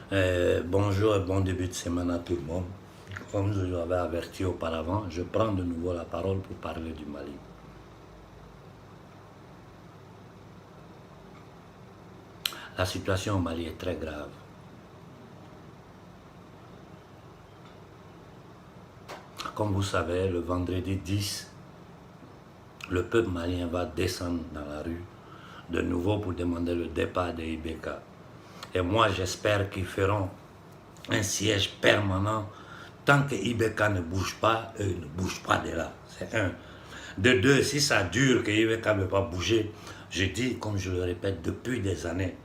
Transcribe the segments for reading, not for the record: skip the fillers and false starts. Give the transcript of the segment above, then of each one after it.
Bonjour et bon début de semaine à tout le monde. Comme je vous avais averti auparavant, je prends de nouveau la parole pour parler du Mali. La situation au Mali est très grave. Comme vous savez, le vendredi 10, le peuple malien va descendre dans la rue de nouveau pour demander le départ de Ibeka. Et moi, j'espère qu'ils feront un siège permanent. Tant que Ibeka ne bouge pas, eux ne bougent pas de là. C'est un. De deux, si ça dure que Ibeka ne veut pas bouger, je dis, comme je le répète depuis des années,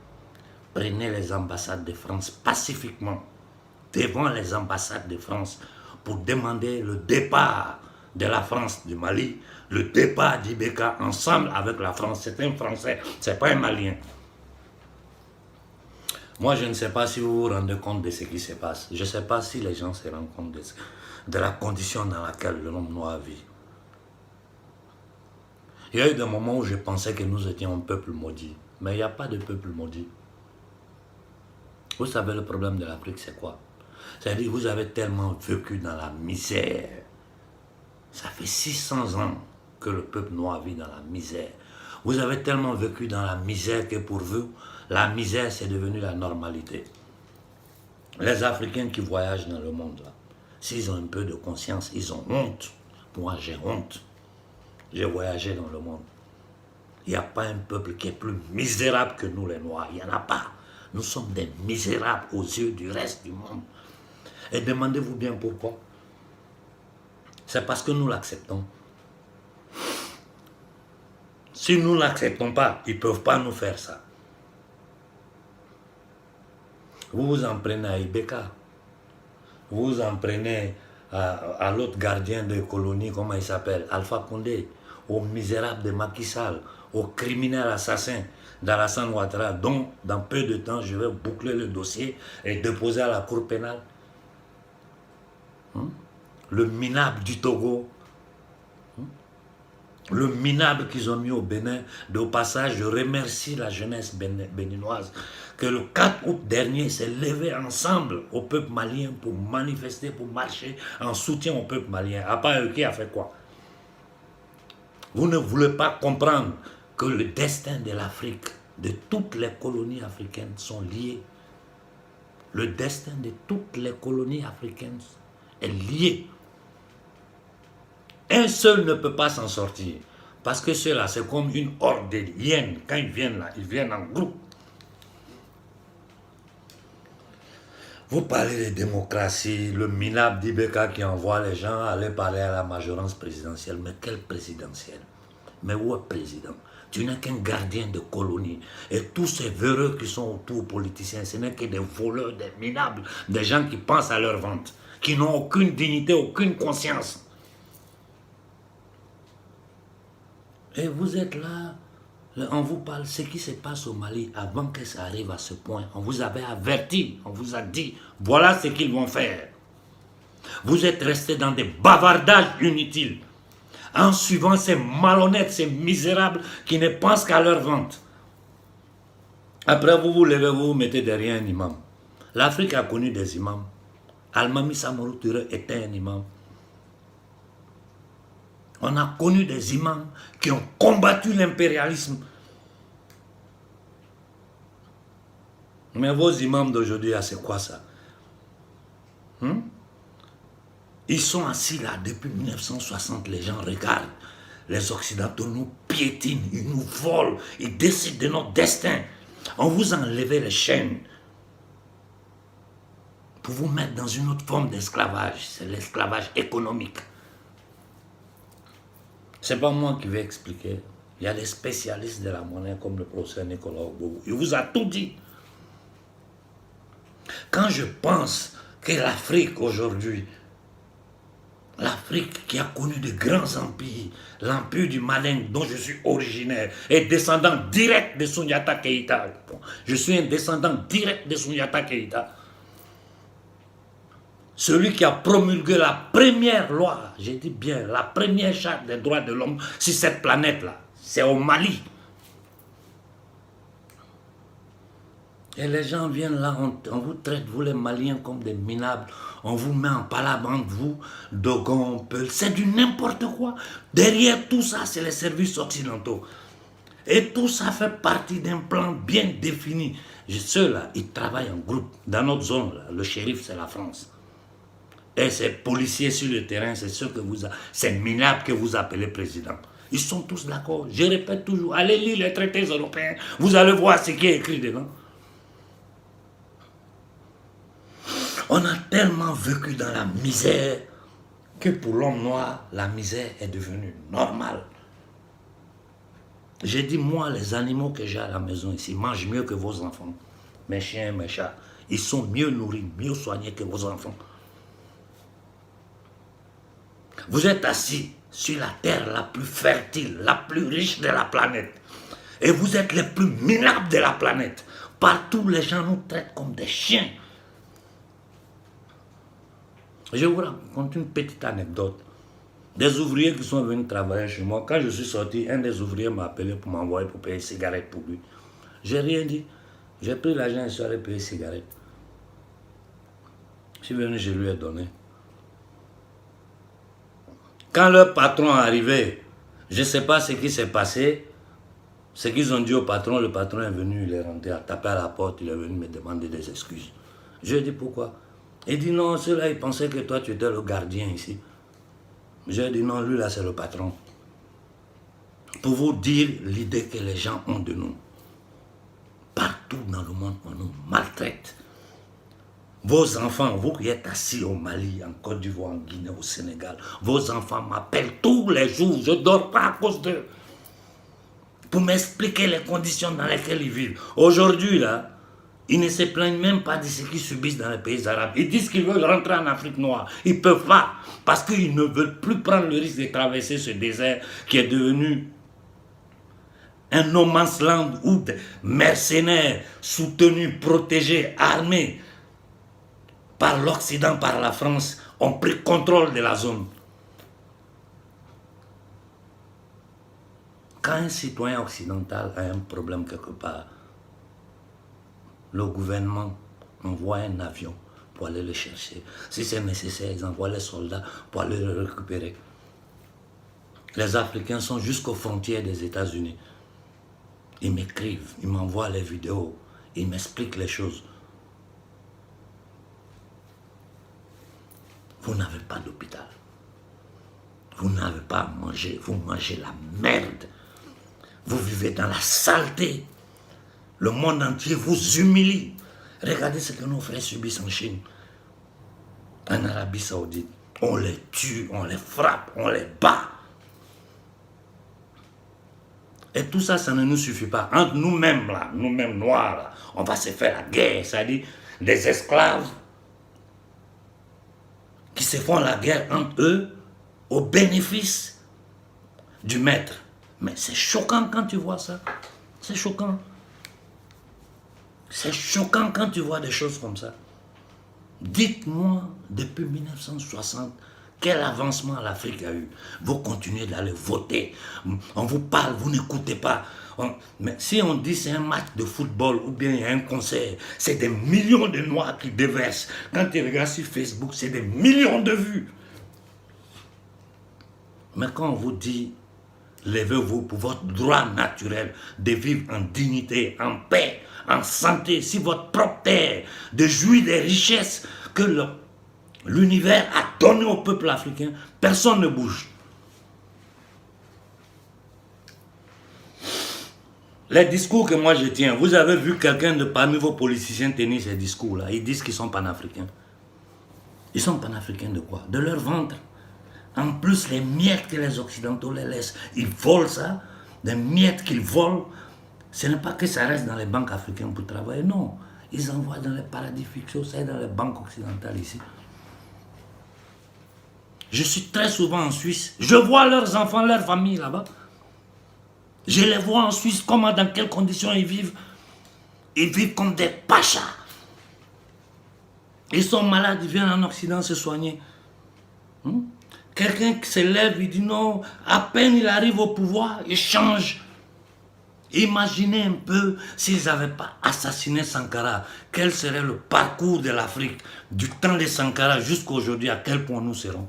prenez les ambassades de France pacifiquement devant les ambassades de France pour demander le départ de la France du Mali, le départ d'Ibeka ensemble avec la France. C'est un Français, c'est pas un Malien. Moi, je ne sais pas si vous vous rendez compte de ce qui se passe. Je ne sais pas si les gens se rendent compte de la condition dans laquelle l'homme noir vit. Il y a eu des moments où je pensais que nous étions un peuple maudit. Mais il n'y a pas de peuple maudit. Vous savez, le problème de l'Afrique, c'est quoi? C'est-à-dire que vous avez tellement vécu dans la misère. Ça fait 600 ans que le peuple noir vit dans la misère. Vous avez tellement vécu dans la misère que pour vous, la misère, c'est devenu la normalité. Les Africains qui voyagent dans le monde, là, s'ils ont un peu de conscience, ils ont honte. Moi, j'ai honte. J'ai voyagé dans le monde. Il n'y a pas un peuple qui est plus misérable que nous, les Noirs. Il n'y en a pas. Nous sommes des misérables aux yeux du reste du monde. Et demandez-vous bien pourquoi. C'est parce que nous l'acceptons. Si nous ne l'acceptons pas, ils ne peuvent pas nous faire ça. Vous vous en prenez à Ibeka. Vous vous en prenez à l'autre gardien de colonie, comment il s'appelle, Alpha Condé, au misérable de Macky Sall, au criminel assassin d'Alassane Ouattara, dont dans peu de temps je vais boucler le dossier et déposer à la cour pénale. Le minable du Togo, le minable qu'ils ont mis au Bénin. Au passage, je remercie la jeunesse béninoise que le 4 août dernier s'est levé ensemble au peuple malien pour manifester, pour marcher en soutien au peuple malien. À part eux, qui a fait quoi? Vous ne voulez pas comprendre que le destin de l'Afrique, de toutes les colonies africaines sont liés. Le destin de toutes les colonies africaines est lié. Un seul ne peut pas s'en sortir. Parce que ceux-là, c'est comme une horde de hyènes. Quand ils viennent là, ils viennent en groupe. Vous parlez de démocratie, le minable d'Ibeka qui envoie les gens aller parler à la majorance présidentielle. Mais quelle présidentielle? Mais où est le président? Tu n'es qu'un gardien de colonie. Et tous ces véreux qui sont autour politiciens, ce n'est que des voleurs, des minables, des gens qui pensent à leur vente, qui n'ont aucune dignité, aucune conscience. Et vous êtes là, on vous parle de ce qui se passe au Mali avant que ça arrive à ce point. On vous avait averti, on vous a dit, voilà ce qu'ils vont faire. Vous êtes restés dans des bavardages inutiles, en suivant ces malhonnêtes, ces misérables qui ne pensent qu'à leur vente. Après, vous vous levez, vous vous mettez derrière un imam. L'Afrique a connu des imams. Almami Samarou Touré était un imam. On a connu des imams qui ont combattu l'impérialisme. Mais vos imams d'aujourd'hui, c'est quoi ça? Ils sont assis là depuis 1960, les gens regardent. Les Occidentaux nous piétinent, ils nous volent, ils décident de notre destin. On vous a enlevé les chaînes pour vous mettre dans une autre forme d'esclavage. C'est l'esclavage économique. Ce n'est pas moi qui vais expliquer. Il y a des spécialistes de la monnaie comme le professeur Nicolas Ogbou. Il vous a tout dit. Quand je pense que l'Afrique aujourd'hui, l'Afrique qui a connu de grands empires, l'empire du Malin dont je suis originaire, est descendant direct de Souniata Keïta. Je suis un descendant direct de Souniata Keïta. Celui qui a promulgué la première loi, j'ai dit bien, la première charte des droits de l'homme sur cette planète-là, c'est au Mali. Et les gens viennent là, on vous traite, vous les Maliens, comme des minables. On vous met en palabre, vous, Dogon, Peul. C'est du n'importe quoi. Derrière tout ça, c'est les services occidentaux. Et tout ça fait partie d'un plan bien défini. Ceux-là, ils travaillent en groupe. Dans notre zone, là, le shérif, c'est la France. Et ces policiers sur le terrain, c'est ceux que ces minables que vous appelez président. Ils sont tous d'accord. Je répète toujours, allez lire les traités européens. Vous allez voir ce qui est écrit dedans. On a tellement vécu dans la misère que pour l'homme noir, la misère est devenue normale. J'ai dit, moi, les animaux que j'ai à la maison ici mangent mieux que vos enfants. Mes chiens, mes chats, ils sont mieux nourris, mieux soignés que vos enfants. Vous êtes assis sur la terre la plus fertile, la plus riche de la planète. Et vous êtes les plus minables de la planète. Partout, les gens nous traitent comme des chiens. Je vous raconte une petite anecdote. Des ouvriers qui sont venus travailler chez moi, quand je suis sorti, un des ouvriers m'a appelé pour m'envoyer pour payer une cigarette pour lui. J'ai rien dit. J'ai pris l'argent et je suis allé payer une cigarette. Je suis venu, je lui ai donné. Quand leur patron est arrivé, je ne sais pas ce qui s'est passé. Ce qu'ils ont dit au patron, le patron est venu, il est rentré, a tapé à la porte, il est venu me demander des excuses. Je lui ai dit pourquoi. Il dit non, ceux-là, ils pensaient que toi, tu étais le gardien ici. Je lui ai dit non, lui là, c'est le patron. Pour vous dire l'idée que les gens ont de nous. Partout dans le monde, on nous maltraite. Vos enfants, vous qui êtes assis au Mali, en Côte d'Ivoire, en Guinée, au Sénégal, vos enfants m'appellent tous les jours, je ne dors pas à cause d'eux. Pour m'expliquer les conditions dans lesquelles ils vivent. Aujourd'hui, là, ils ne se plaignent même pas de ce qu'ils subissent dans les pays arabes. Ils disent qu'ils veulent rentrer en Afrique noire. Ils ne peuvent pas, parce qu'ils ne veulent plus prendre le risque de traverser ce désert qui est devenu un no man's land où des mercenaires soutenus, protégés, armés par l'Occident, par la France, ont pris contrôle de la zone. Quand un citoyen occidental a un problème quelque part, le gouvernement envoie un avion pour aller le chercher. Si c'est nécessaire, ils envoient les soldats pour aller le récupérer. Les Africains sont jusqu'aux frontières des États-Unis. Ils m'écrivent, ils m'envoient les vidéos, ils m'expliquent les choses. Vous n'avez pas d'hôpital. Vous n'avez pas à manger, vous mangez la merde. Vous vivez dans la saleté. Le monde entier vous humilie. Regardez ce que nos frères subissent en Chine, en Arabie Saoudite. On les tue, on les frappe, on les bat. Et tout ça, ça ne nous suffit pas. Entre nous-mêmes, là, nous-mêmes noirs, là, on va se faire la guerre. C'est-à-dire des esclaves qui se font la guerre entre eux au bénéfice du maître. Mais c'est choquant quand tu vois ça. C'est choquant. C'est choquant quand tu vois des choses comme ça. Dites-moi, depuis 1960, quel avancement l'Afrique a eu? Vous continuez d'aller voter. On vous parle, vous n'écoutez pas. Mais si on dit c'est un match de football ou bien il y a un concert, c'est des millions de Noirs qui déversent. Quand tu regardes sur Facebook, c'est des millions de vues. Mais quand on vous dit, levez-vous pour votre droit naturel de vivre en dignité, en paix, en santé, sur votre propre terre, de jouir des richesses que l'univers a données au peuple africain, personne ne bouge. Les discours que moi je tiens, vous avez vu quelqu'un de parmi vos politiciens tenir ces discours-là, ils disent qu'ils sont panafricains. Ils sont panafricains de quoi? De leur ventre. En plus, les miettes que les Occidentaux les laissent, ils volent ça, des miettes qu'ils volent. Ce n'est pas que ça reste dans les banques africaines pour travailler, non. Ils envoient dans les paradis fiscaux, ça est dans les banques occidentales ici. Je suis très souvent en Suisse, je vois leurs enfants, leurs familles là-bas. Je les vois en Suisse, comment, dans quelles conditions ils vivent. Ils vivent comme des pachas. Ils sont malades, ils viennent en Occident se soigner. Quelqu'un qui se lève, il dit non, à peine il arrive au pouvoir, il change. Imaginez un peu s'ils n'avaient pas assassiné Sankara. Quel serait le parcours de l'Afrique du temps de Sankara jusqu'à aujourd'hui, à quel point nous serons.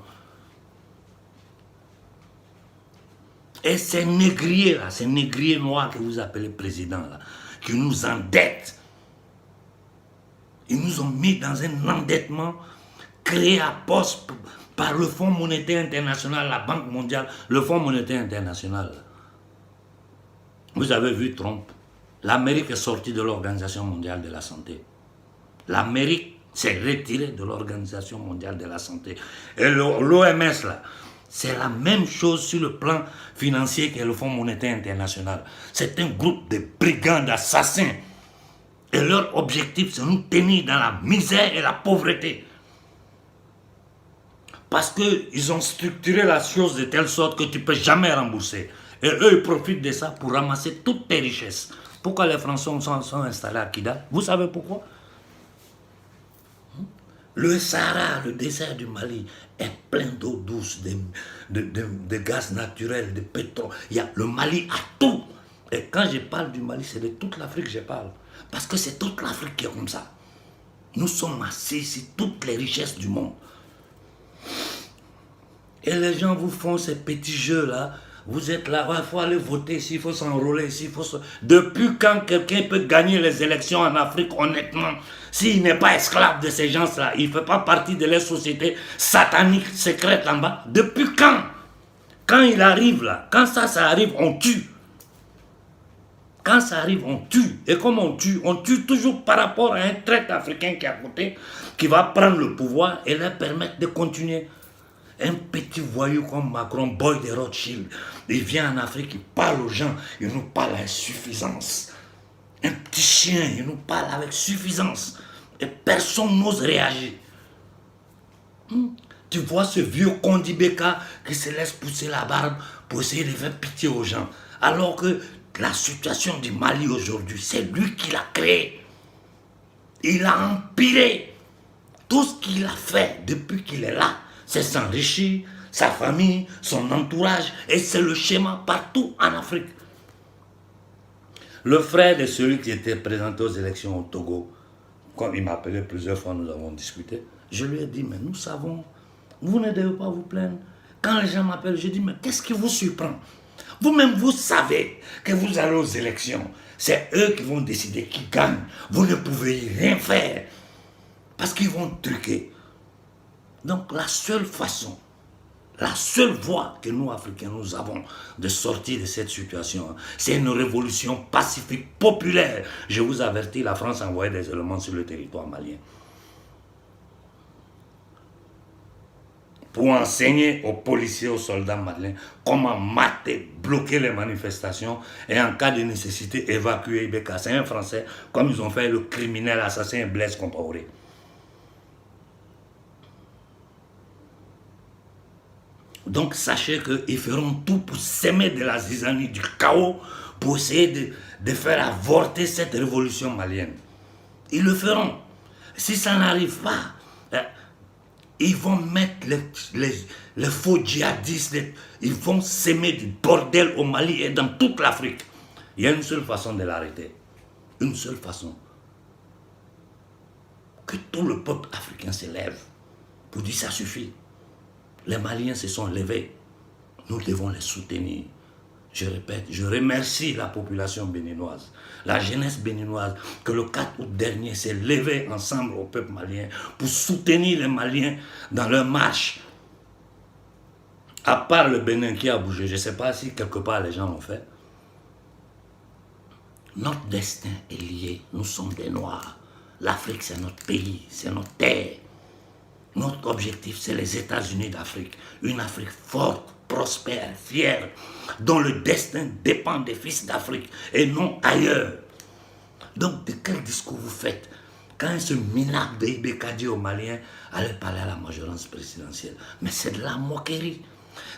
Et ces négriers là, ces négriers noirs que vous appelez président là, qui nous endettent, ils nous ont mis dans un endettement créé à poste par le Fonds monétaire international, la Banque mondiale, le Fonds monétaire international. Vous avez vu Trump, l'Amérique est sortie de l'Organisation mondiale de la santé. L'Amérique s'est retirée de l'Organisation mondiale de la santé. Et l'OMS là, c'est la même chose sur le plan financier que le Fonds monétaire international. C'est un groupe de brigands, d'assassins. Et leur objectif, c'est nous tenir dans la misère et la pauvreté. Parce qu'ils ont structuré la chose de telle sorte que tu ne peux jamais rembourser. Et eux, ils profitent de ça pour ramasser toutes tes richesses. Pourquoi les Français sont installés à Kidal? Vous savez pourquoi? Le Sahara, le désert du Mali, est plein d'eau douce, de gaz naturel, de pétrole. Le Mali a tout. Et quand je parle du Mali, c'est de toute l'Afrique que je parle. Parce que c'est toute l'Afrique qui est comme ça. Nous sommes assis sur toutes les richesses du monde. Et les gens vous font ces petits jeux-là. Vous êtes là, il faut aller voter, s'il faut s'enrôler, s'il faut... Depuis quand quelqu'un peut gagner les élections en Afrique, honnêtement, s'il n'est pas esclave de ces gens-là, il ne fait pas partie de leur société satanique, secrète en bas. Depuis quand? Quand il arrive là, quand ça arrive, on tue. Quand ça arrive, on tue. Et comme on tue toujours par rapport à un traître africain qui est à côté, qui va prendre le pouvoir et leur permettre de continuer. Un petit voyou comme Macron, boy de Rothschild, il vient en Afrique, il parle aux gens, il nous parle avec suffisance. Un petit chien, il nous parle avec suffisance. Et personne n'ose réagir. Tu vois ce vieux Kondibeka qui se laisse pousser la barbe pour essayer de faire pitié aux gens. Alors que la situation du Mali aujourd'hui, c'est lui qui l'a créé. Il a empiré. Tout ce qu'il a fait depuis qu'il est là, c'est s'enrichir, sa famille, son entourage, et c'est le schéma partout en Afrique. Le frère de celui qui était présenté aux élections au Togo, comme il m'appelait plusieurs fois, nous avons discuté, je lui ai dit, mais nous savons, vous ne devez pas vous plaindre. Quand les gens m'appellent, je dis, mais qu'est-ce qui vous surprend? Vous-même, vous savez que vous allez aux élections. C'est eux qui vont décider qui gagne. Vous ne pouvez rien faire. Parce qu'ils vont truquer. Donc la seule façon, la seule voie que nous, Africains, nous avons de sortir de cette situation, c'est une révolution pacifique, populaire. Je vous avertis, la France a envoyé des éléments sur le territoire malien. Pour enseigner aux policiers, aux soldats maliens, comment mater, bloquer les manifestations et en cas de nécessité, évacuer Ibeka. C'est un Français, comme ils ont fait le criminel assassin Blaise Compaoré. Donc sachez qu'ils feront tout pour s'aimer de la zizanie, du chaos, pour essayer de faire avorter cette révolution malienne. Ils le feront. Si ça n'arrive pas, ils vont mettre les faux djihadistes, ils vont s'aimer du bordel au Mali et dans toute l'Afrique. Il y a une seule façon de l'arrêter. Une seule façon. Que tout le peuple africain se lève pour dire ça suffit. Les Maliens se sont levés. Nous devons les soutenir. Je répète, je remercie la population béninoise, la jeunesse béninoise, que le 4 août dernier s'est levée ensemble au peuple malien pour soutenir les Maliens dans leur marche. À part le Bénin qui a bougé, je ne sais pas si quelque part les gens l'ont fait. Notre destin est lié. Nous sommes des Noirs. L'Afrique, c'est notre pays, c'est notre terre. Notre objectif, c'est les États-Unis d'Afrique. Une Afrique forte, prospère, fière, dont le destin dépend des fils d'Afrique et non ailleurs. Donc, de quel discours vous faites? Quand ce minable de Ibeka dit aux Maliens, allez parler à la majorité présidentielle. Mais c'est de la moquerie.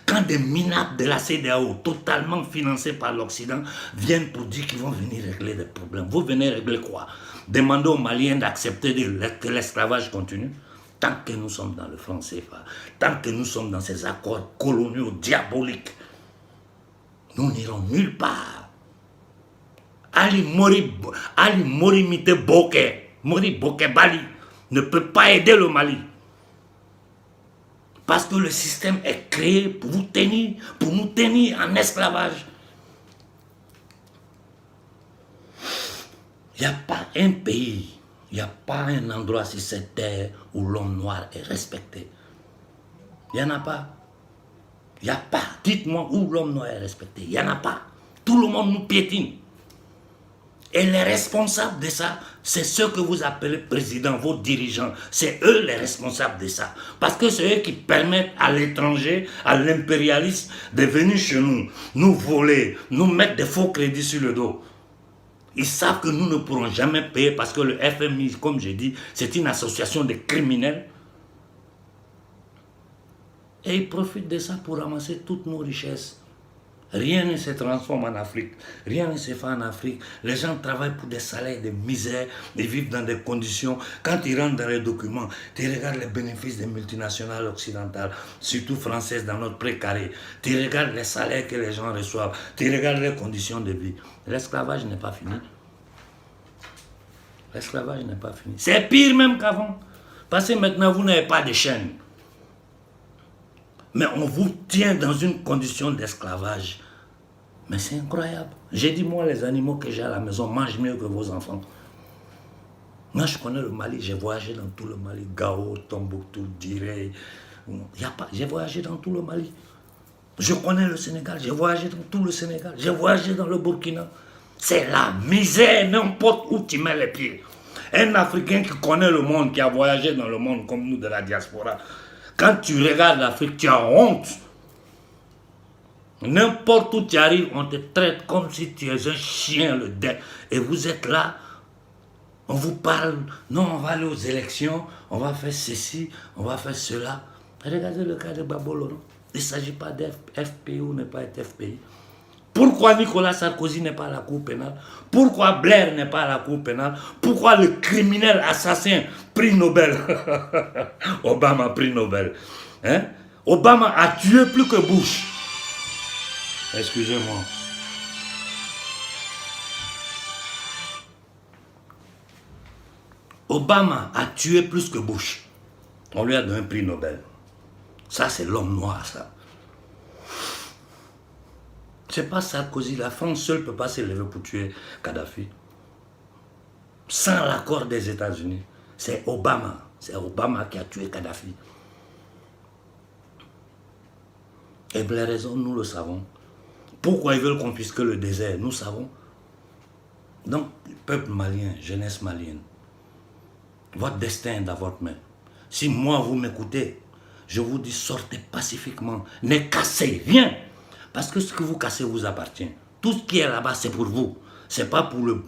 Quand des minables de la CEDEAO, totalement financés par l'Occident, viennent pour dire qu'ils vont venir régler des problèmes. Vous venez régler quoi? Demandez aux Maliens d'accepter que l'esclavage continue. Tant que nous sommes dans le franc CFA, tant que nous sommes dans ces accords coloniaux diaboliques, nous n'irons nulle part. Ali Morimite Boke, Mori Boke Bali, ne peut pas aider le Mali. Parce que le système est créé pour vous tenir, pour nous tenir en esclavage. Il n'y a pas un pays, il n'y a pas un endroit sur cette terre où l'homme noir est respecté. Il n'y en a pas. Il n'y a pas. Dites-moi où l'homme noir est respecté. Il n'y en a pas. Tout le monde nous piétine. Et les responsables de ça, c'est ceux que vous appelez présidents, vos dirigeants. C'est eux les responsables de ça. Parce que c'est eux qui permettent à l'étranger, à l'impérialiste, de venir chez nous voler, nous mettre des faux crédits sur le dos. Ils savent que nous ne pourrons jamais payer parce que le FMI, comme j'ai dit, c'est une association de criminels. Et ils profitent de ça pour ramasser toutes nos richesses. Rien ne se transforme en Afrique. Rien ne se fait en Afrique. Les gens travaillent pour des salaires de misère. Ils vivent dans des conditions. Quand ils rentrent dans les documents, tu regardes les bénéfices des multinationales occidentales, surtout françaises dans notre précaré. Tu regardes les salaires que les gens reçoivent. Tu regardes les conditions de vie. L'esclavage n'est pas fini. L'esclavage n'est pas fini. C'est pire même qu'avant. Parce que maintenant, vous n'avez pas de chaîne. Mais on vous tient dans une condition d'esclavage. Mais c'est incroyable. J'ai dit, moi, les animaux que j'ai à la maison mangent mieux que vos enfants. Moi, je connais le Mali. J'ai voyagé dans tout le Mali. Gao, Tombouctou, Direy. J'ai voyagé dans tout le Mali. Je connais le Sénégal. J'ai voyagé dans tout le Sénégal. J'ai voyagé dans le Burkina. C'est la misère, n'importe où tu mets les pieds. Un Africain qui connaît le monde, qui a voyagé dans le monde comme nous de la diaspora, quand tu regardes l'Afrique, tu as honte. N'importe où tu arrives, on te traite comme si tu es un chien, le dé. Et vous êtes là, on vous parle, non, on va aller aux élections, on va faire ceci, on va faire cela. Regardez le cas de Babolo, non? Il ne s'agit pas d'FPI ou ne pas être FPI. Pourquoi Nicolas Sarkozy n'est pas à la Cour pénale? Pourquoi Blair n'est pas à la Cour pénale? Pourquoi le criminel assassin, prix Nobel, Obama, prix Nobel, hein? Obama a tué plus que Bush. Excusez-moi. Obama a tué plus que Bush. On lui a donné un prix Nobel. Ça, c'est l'homme noir, ça. C'est pas Sarkozy. La France seule ne peut pas s'élever pour tuer Kadhafi. Sans l'accord des États-Unis. C'est Obama. C'est Obama qui a tué Kadhafi. Et pour les raisons, nous le savons. Pourquoi ils veulent confisquer le désert? Nous savons. Donc, peuple malien, jeunesse malienne, votre destin est dans votre main. Si moi, vous m'écoutez, je vous dis, sortez pacifiquement. Ne cassez rien. Parce que ce que vous cassez vous appartient. Tout ce qui est là-bas, c'est pour vous. Ce n'est pas pour le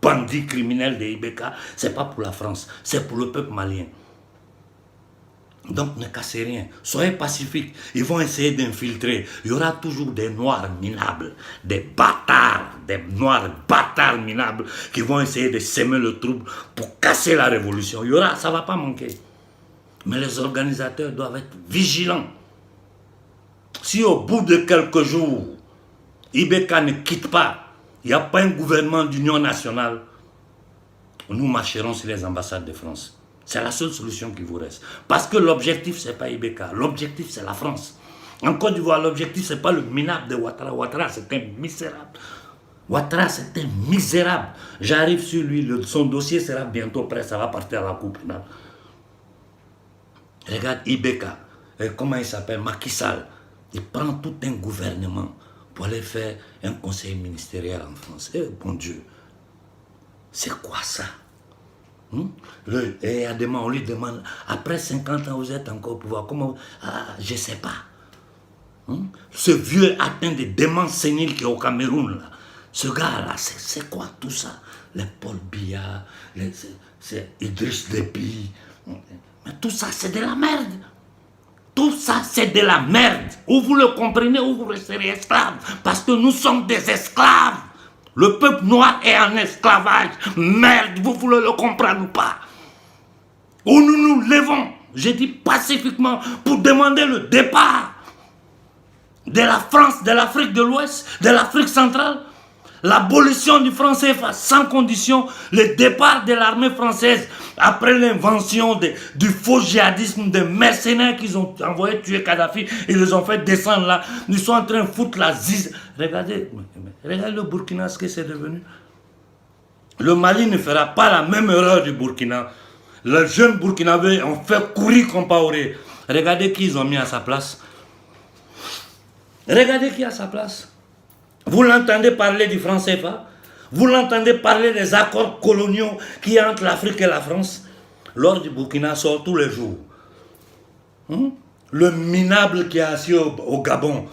bandit criminel de Ibeka, ce n'est pas pour la France, c'est pour le peuple malien. Donc ne cassez rien, soyez pacifiques. Ils vont essayer d'infiltrer. Il y aura toujours des noirs minables, des noirs bâtards minables qui vont essayer de semer le trouble pour casser la révolution. Il y aura, ça ne va pas manquer. Mais les organisateurs doivent être vigilants. Si au bout de quelques jours, Ibeka ne quitte pas, il n'y a pas un gouvernement d'union nationale, nous marcherons sur les ambassades de France. C'est la seule solution qui vous reste. Parce que l'objectif, ce n'est pas Ibeka. L'objectif, c'est la France. En Côte d'Ivoire, l'objectif, ce n'est pas le minable de Ouattara. Ouattara, c'est un misérable. Ouattara, c'est un misérable. J'arrive sur lui, son dossier sera bientôt prêt, ça va partir à la Cour pénale. Regarde Ibeka, comment il s'appelle, Macky Sall. Il prend tout un gouvernement pour aller faire un conseil ministériel en France. Eh, bon Dieu, c'est quoi ça? Et on lui demande, après 50 ans, vous êtes encore au pouvoir. Comment? Je ne sais pas. Ce vieux atteint de démence sénile qui est au Cameroun, là. Ce gars-là, c'est quoi tout ça? Les Paul Biya, c'est Idriss Déby. Mais tout ça, c'est de la merde. Tout ça, c'est de la merde. Ou vous le comprenez, ou vous resterez esclave. Parce que nous sommes des esclaves. Le peuple noir est en esclavage. Merde, vous voulez le comprendre ou pas? Ou nous nous levons, j'ai dit pacifiquement, pour demander le départ de la France, de l'Afrique de l'Ouest, de l'Afrique centrale. L'abolition du franc CFA sans condition, le départ de l'armée française après l'invention du faux djihadisme, des mercenaires qu'ils ont envoyé tuer Kadhafi, ils les ont fait descendre là, ils sont en train de foutre la zizanie. Regardez le Burkina, ce que c'est devenu. Le Mali ne fera pas la même erreur du Burkina. Les jeunes Burkinabés ont fait courir Compaoré. Regardez qui ils ont mis à sa place. Regardez qui est à sa place. Vous l'entendez parler du franc CFA? Vous l'entendez parler des accords coloniaux qui y a entre l'Afrique et la France? L'or du Burkina sort tous les jours. Le minable qui est assis au Gabon.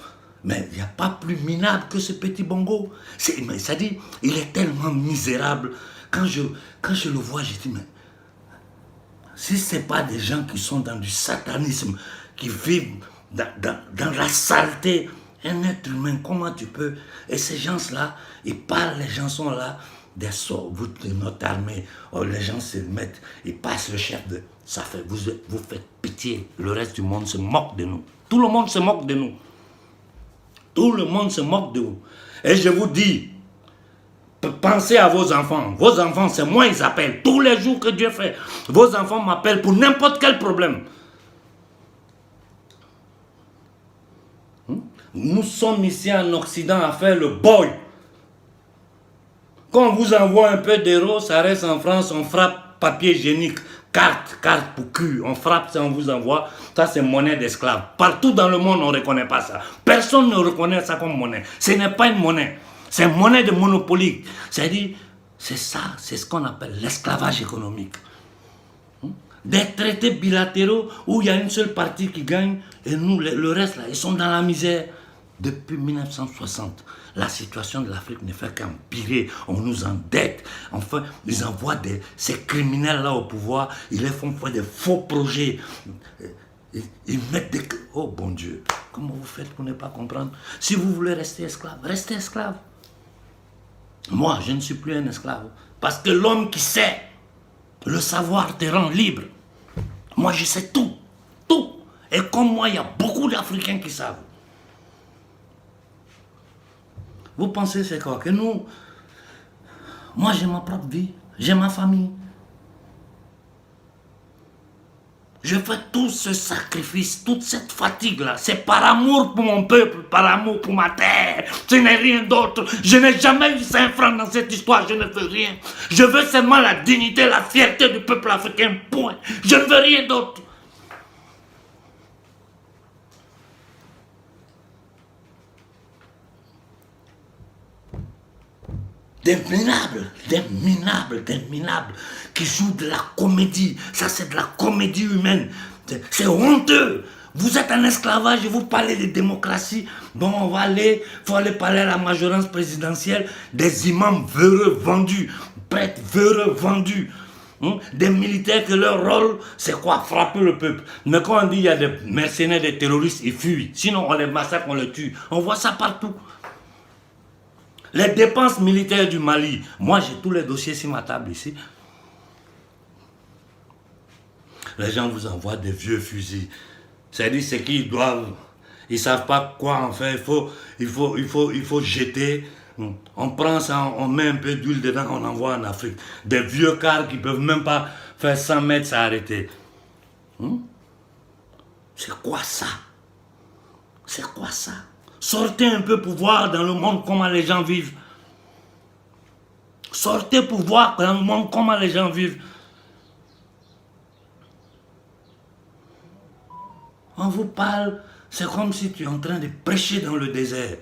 Mais il n'y a pas plus minable que ce petit bongo. Ça dit, il est tellement misérable. Quand je le vois, je dis, mais si ce n'est pas des gens qui sont dans du satanisme, qui vivent dans la saleté, un être humain, comment tu peux? Et ces gens-là, ils parlent, les gens sont là, des sorts, vous de notre armée, les gens se mettent, ils passent le chef de... Ça fait, vous faites pitié, le reste du monde se moque de nous. Tout le monde se moque de nous. Tout le monde se moque de vous. Et je vous dis, pensez à vos enfants. Vos enfants, c'est moi, ils appellent. Tous les jours que Dieu fait, vos enfants m'appellent pour n'importe quel problème. Nous sommes ici en Occident à faire le boy. Quand on vous envoie un peu d'euros, ça reste en France, on frappe papier hygiénique, carte pour cul, on frappe ça, on vous envoie. Ça, c'est monnaie d'esclave. Partout dans le monde, on ne reconnaît pas ça. Personne ne reconnaît ça comme monnaie. Ce n'est pas une monnaie. C'est une monnaie de monopoly. C'est-à-dire, c'est ça, c'est ce qu'on appelle l'esclavage économique. Des traités bilatéraux où il y a une seule partie qui gagne et nous, le reste, là, ils sont dans la misère. Depuis 1960, la situation de l'Afrique ne fait qu'empirer. On nous endette. Enfin, ils envoient ces criminels-là au pouvoir. Ils les font faire des faux projets. Ils mettent des... Oh bon Dieu, comment vous faites pour ne pas comprendre? Si vous voulez rester esclave, restez esclave. Moi, je ne suis plus un esclave. Parce que l'homme qui sait, le savoir te rend libre. Moi, je sais tout. Tout. Et comme moi, il y a beaucoup d'Africains qui savent. Vous pensez c'est quoi? Que nous, moi j'ai ma propre vie, j'ai ma famille. Je fais tout ce sacrifice, toute cette fatigue-là. C'est par amour pour mon peuple, par amour pour ma terre. Ce n'est rien d'autre. Je n'ai jamais eu 5 francs dans cette histoire, je ne veux rien. Je veux seulement la dignité, la fierté du peuple africain, point. Je ne veux rien d'autre. Des minables, qui jouent de la comédie. Ça, c'est de la comédie humaine. C'est honteux. Vous êtes en esclavage et vous parlez de démocratie. Bon, il faut aller parler à la majorité présidentielle. Des imams véreux vendus, prêtres véreux vendus. Des militaires que leur rôle, c'est quoi? Frapper le peuple. Mais quand on dit qu'il y a des mercenaires, des terroristes, ils fuient. Sinon, on les massacre, on les tue. On voit ça partout. Les dépenses militaires du Mali, moi j'ai tous les dossiers sur ma table ici. Les gens vous envoient des vieux fusils. C'est-à-dire c'est qu'ils doivent, ils ne savent pas quoi en faire, il faut jeter. On prend ça, on met un peu d'huile dedans, on envoie en Afrique. Des vieux cars qui ne peuvent même pas faire 100 mètres s'arrêter. C'est quoi ça? C'est quoi ça? Sortez un peu pour voir dans le monde comment les gens vivent. Sortez pour voir dans le monde comment les gens vivent. On vous parle, c'est comme si tu es en train de prêcher dans le désert.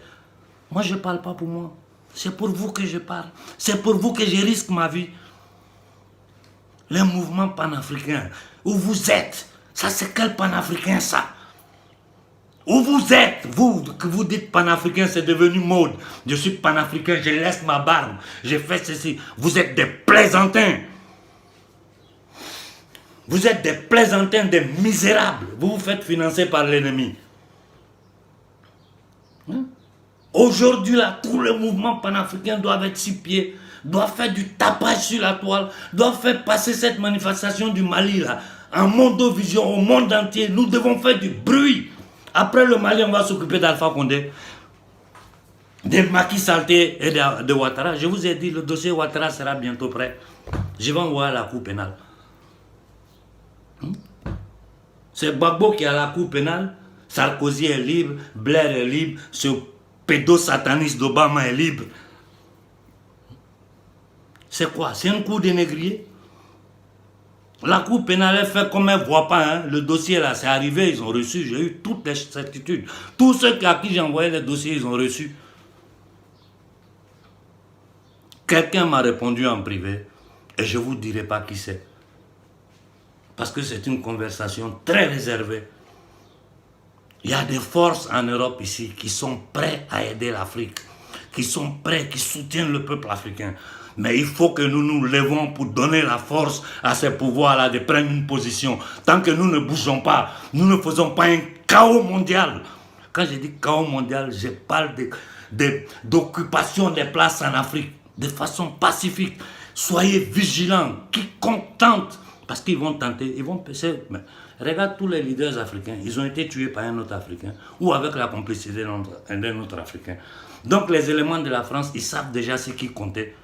Moi, je ne parle pas pour moi. C'est pour vous que je parle. C'est pour vous que je risque ma vie. Les mouvements panafricains, où vous êtes, ça c'est quel panafricain ça? Où vous êtes, vous, que vous dites panafricain, c'est devenu mode. Je suis panafricain, je laisse ma barbe, je fais ceci. Vous êtes des plaisantins. Vous êtes des plaisantins, des misérables. Vous vous faites financer par l'ennemi. Aujourd'hui, là, tous les mouvements panafricains doivent être sur pied, doivent faire du tapage sur la toile, doivent faire passer cette manifestation du Mali, là, en mondovision, au monde entier. Nous devons faire du bruit. Après le Mali, on va s'occuper d'Alpha Condé. Des Macky Salté et de Ouattara. Je vous ai dit, le dossier Ouattara sera bientôt prêt. Je vais envoyer à la Cour pénale. C'est Gbagbo qui est à la Cour pénale. Sarkozy est libre, Blair est libre, ce pédosataniste d'Obama est libre. C'est quoi? C'est un coup de négrier? La Cour pénale elle fait comme elle ne voit pas. Hein. Le dossier là, c'est arrivé, ils ont reçu. J'ai eu toutes les certitudes. Tous ceux à qui j'ai envoyé les dossiers, ils ont reçu. Quelqu'un m'a répondu en privé et je ne vous dirai pas qui c'est. Parce que c'est une conversation très réservée. Il y a des forces en Europe ici qui sont prêtes à aider l'Afrique, qui sont prêts, qui soutiennent le peuple africain. Mais il faut que nous nous levons pour donner la force à ces pouvoirs-là de prendre une position. Tant que nous ne bougeons pas, nous ne faisons pas un chaos mondial. Quand je dis chaos mondial, je parle d'occupation des places en Afrique de façon pacifique. Soyez vigilants, quiconque tente. Parce qu'ils vont tenter, ils vont passer. Regarde tous les leaders africains, ils ont été tués par un autre Africain ou avec la complicité d'un autre Africain. Donc les éléments de la France, ils savent déjà ce qui comptait.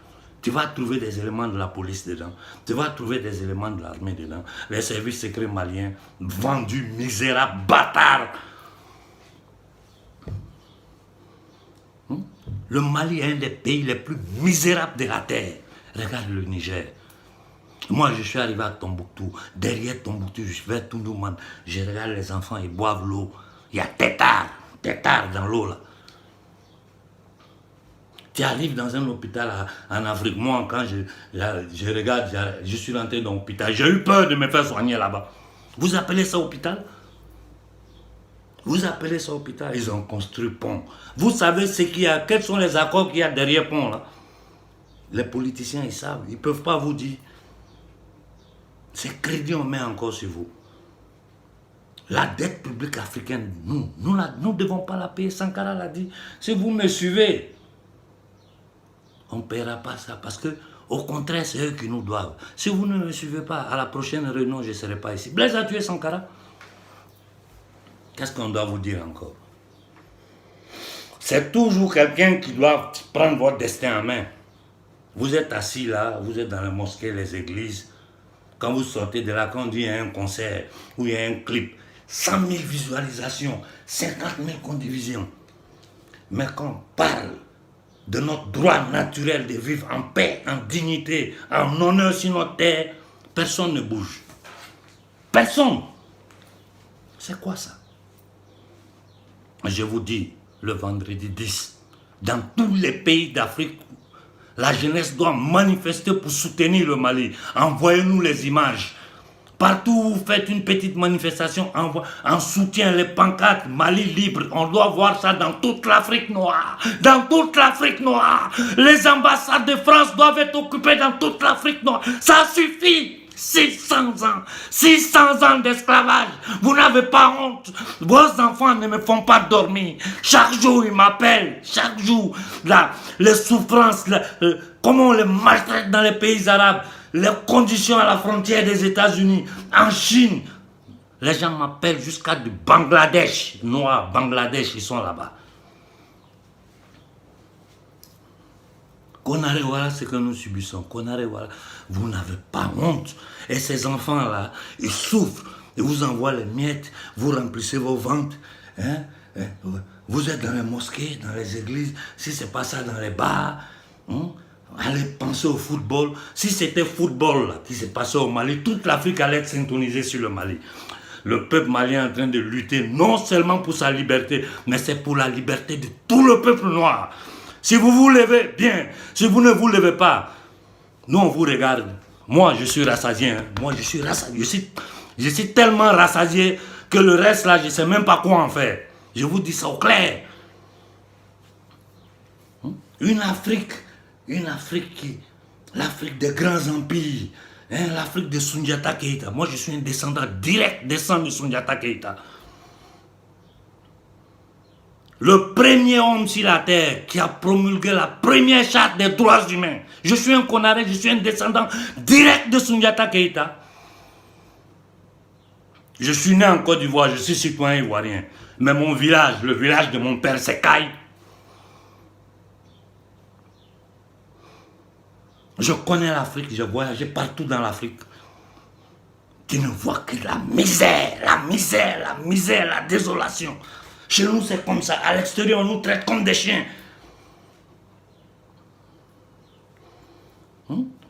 Tu vas trouver des éléments de la police dedans, tu vas trouver des éléments de l'armée dedans, les services secrets maliens, vendus, misérables, bâtards. Le Mali est un des pays les plus misérables de la terre. Regarde le Niger. Moi, je suis arrivé à Tombouctou. Derrière Tombouctou, je vais tout le monde. Je regarde les enfants, ils boivent l'eau. Il y a tétard dans l'eau là. Tu arrives dans un hôpital en Afrique. Moi, quand je regarde, je suis rentré dans l'hôpital. J'ai eu peur de me faire soigner là-bas. Vous appelez ça hôpital? Vous appelez ça hôpital? Ils ont construit pont. Vous savez ce qu'il y a, quels sont les accords qu'il y a derrière pont là? Les politiciens, ils savent. Ils ne peuvent pas vous dire. C'est crédit, on met encore sur vous. La dette publique africaine, nous ne devons pas la payer. Sankara l'a dit. Si vous me suivez, on ne paiera pas ça. Parce que, au contraire, c'est eux qui nous doivent. Si vous ne me suivez pas, à la prochaine réunion, je ne serai pas ici. Blaise a tué Sankara. Qu'est-ce qu'on doit vous dire encore? C'est toujours quelqu'un qui doit prendre votre destin en main. Vous êtes assis là, vous êtes dans les mosquées, les églises. Quand vous sortez de là, quand on dit qu'il y a un concert ou il y a un clip, 100 000 visualisations, 50 000 condivisions. Mais quand on parle de notre droit naturel de vivre en paix, en dignité, en honneur sur notre terre, personne ne bouge. Personne. C'est quoi ça? Je vous dis, le vendredi 10, dans tous les pays d'Afrique, la jeunesse doit manifester pour soutenir le Mali. Envoyez-nous les images. Partout où vous faites une petite manifestation en soutien, les pancartes, Mali libre, on doit voir ça dans toute l'Afrique noire. Dans toute l'Afrique noire. Les ambassades de France doivent être occupées dans toute l'Afrique noire. Ça suffit. 600 ans. 600 ans d'esclavage. Vous n'avez pas honte. Vos enfants ne me font pas dormir. Chaque jour, ils m'appellent. Chaque jour, les souffrances, comment on les maltraite dans les pays arabes. Les conditions à la frontière des États-Unis, en Chine. Les gens m'appellent jusqu'à du Bangladesh. Noirs, Bangladesh, ils sont là-bas. Konaré, voilà ce que nous subissons. Konaré, voilà. Vous n'avez pas honte. Et ces enfants-là, ils souffrent. Ils vous envoient les miettes. Vous remplissez vos ventres. Hein? Vous êtes dans les mosquées, dans les églises. Si ce n'est pas ça, dans les bars. Hein? Allez penser au football. Si c'était football là, qui s'est passé au Mali, toute l'Afrique allait être syntonisée sur le Mali. Le peuple malien est en train de lutter non seulement pour sa liberté, mais c'est pour la liberté de tout le peuple noir. Si vous vous levez, bien. Si vous ne vous levez pas, nous on vous regarde. Moi je suis rassasié. Hein. Moi je suis rassasié. Je suis tellement rassasié que le reste là, je ne sais même pas quoi en faire. Je vous dis ça au clair. Une Afrique qui... L'Afrique des grands empires. Hein, l'Afrique de Soundiata Keïta. Moi je suis un descendant direct de Soundiata Keïta. Le premier homme sur la terre qui a promulgué la première charte des droits humains. Je suis un Konaré, je suis un descendant direct de Soundiata Keïta. Je suis né en Côte d'Ivoire, je suis citoyen ivoirien. Mais mon village, le village de mon père, c'est Caille. Je connais l'Afrique, j'ai voyagé partout dans l'Afrique. Tu ne vois que la misère, la misère, la misère, la désolation. Chez nous, c'est comme ça. À l'extérieur, on nous traite comme des chiens.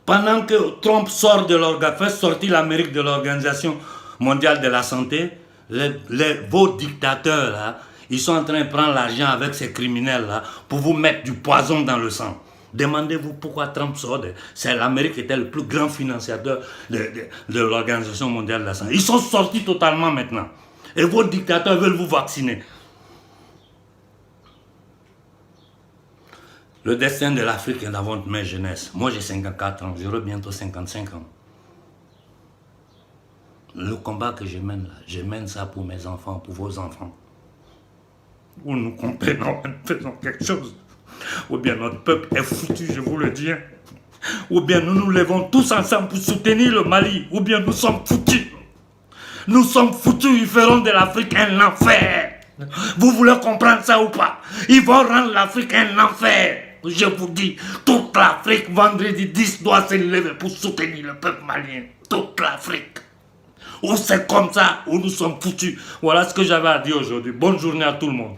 Pendant que Trump sort de fait sortir l'Amérique de l'Organisation mondiale de la santé, vos dictateurs, là, ils sont en train de prendre l'argent avec ces criminels-là pour vous mettre du poison dans le sang. Demandez-vous pourquoi Trump sort. C'est l'Amérique qui était le plus grand financiateur de l'Organisation mondiale de la santé. Ils sont sortis totalement maintenant. Et vos dictateurs veulent vous vacciner. Le destin de l'Afrique est dans votre main, jeunesse. Moi, j'ai 54 ans. J'aurai bientôt 55 ans. Le combat que je mène là, je mène ça pour mes enfants, pour vos enfants. Ou nous comprenons, nous faisons quelque chose. Ou bien notre peuple est foutu, je vous le dis. Ou bien nous nous levons tous ensemble pour soutenir le Mali. Ou bien nous sommes foutus. Nous sommes foutus, ils feront de l'Afrique un enfer. Vous voulez comprendre ça ou pas? Ils vont rendre l'Afrique un enfer. Je vous dis, toute l'Afrique, vendredi 10, doit se lever pour soutenir le peuple malien. Toute l'Afrique. Ou c'est comme ça, ou nous sommes foutus. Voilà ce que j'avais à dire aujourd'hui. Bonne journée à tout le monde.